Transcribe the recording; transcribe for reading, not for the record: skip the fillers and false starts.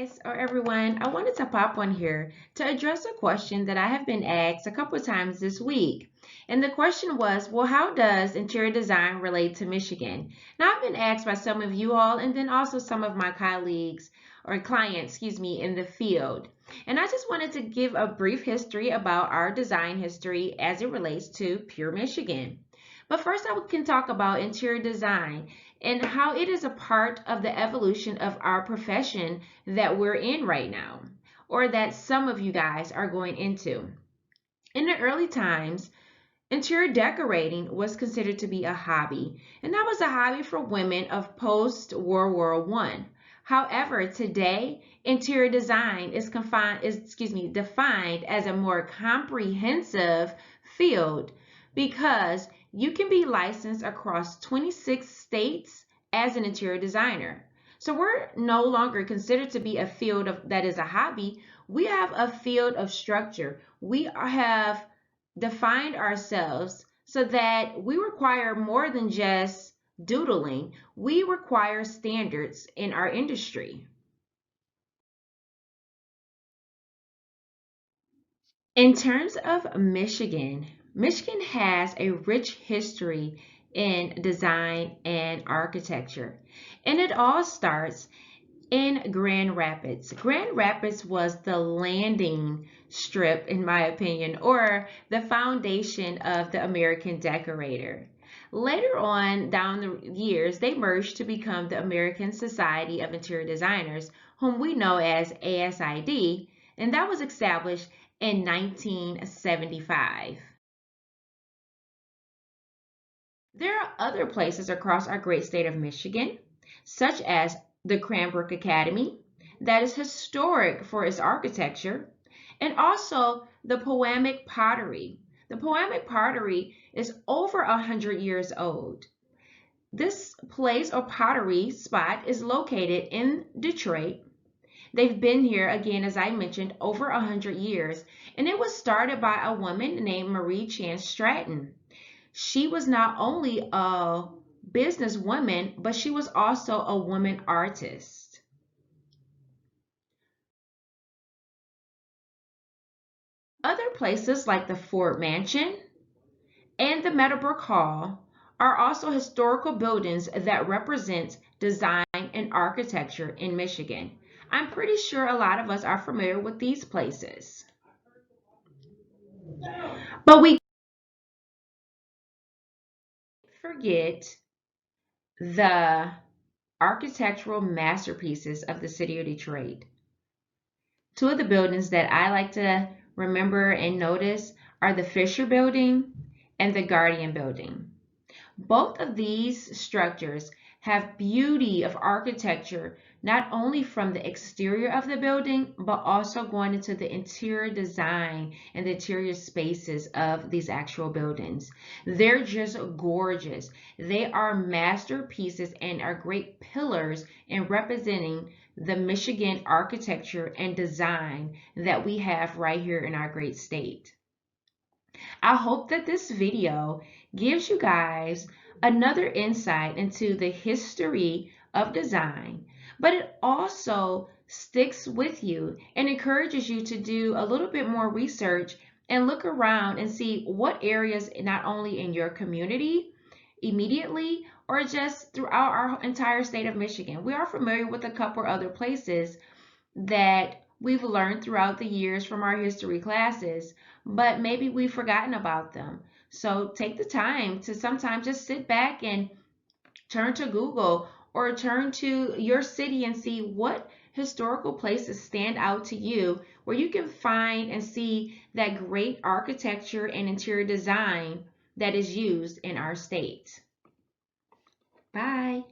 guys, or everyone, I wanted to pop on here to address a question that I have been asked a couple of times this week. And the question was, well, how does interior design relate to Michigan? Now, I've been asked by some of you all and then also some of my colleagues or clients, in the field. And I just wanted to give a brief history about our design history as it relates to pure Michigan. But first, I can talk about interior design and how it is a part of the evolution of our profession that we're in right now, or that some of you guys are going into. In the early times, interior decorating was considered to be a hobby, and that was a hobby for women of post-World War I. However, today, interior design is defined as a more comprehensive field because you can be licensed across 26 states as an interior designer. So we're no longer considered to be a field that is a hobby. We have a field of structure. We have defined ourselves so that we require more than just doodling. We require standards in our industry. In terms of Michigan, Michigan has a rich history in design and architecture, and it all starts in Grand Rapids. Grand Rapids was the landing strip, in my opinion, or the foundation of the American Decorator. Later on down the years, they merged to become the American Society of Interior Designers, whom we know as ASID, and that was established in 1975. There are other places across our great state of Michigan, such as the Cranbrook Academy, that is historic for its architecture, and also the Poamic Pottery. The Poamic Pottery is over 100 years old. This place or pottery spot is located in Detroit. They've been here, again, as I mentioned, over 100 years, and it was started by a woman named Marie Chance Stratton. She was not only a businesswoman, but she was also a woman artist. Other places like the Ford Mansion and the Meadowbrook Hall are also historical buildings that represent design and architecture in Michigan. I'm pretty sure a lot of us are familiar with these places. But we forget the architectural masterpieces of the city of Detroit. Two of the buildings that I like to remember and notice are the Fisher Building and the Guardian Building. Both of these structures have beauty of architecture, not only from the exterior of the building, but also going into the interior design and the interior spaces of these actual buildings. They're just gorgeous. They are masterpieces and are great pillars in representing the Michigan architecture and design that we have right here in our great state. I hope that this video gives you guys another insight into the history of design, but it also sticks with you and encourages you to do a little bit more research and look around and see what areas, not only in your community immediately or just throughout our entire state of Michigan. We are familiar with a couple other places that we've learned throughout the years from our history classes, but maybe we've forgotten about them. So take the time to sometimes just sit back and turn to Google or turn to your city and see what historical places stand out to you where you can find and see that great architecture and interior design that is used in our state. Bye.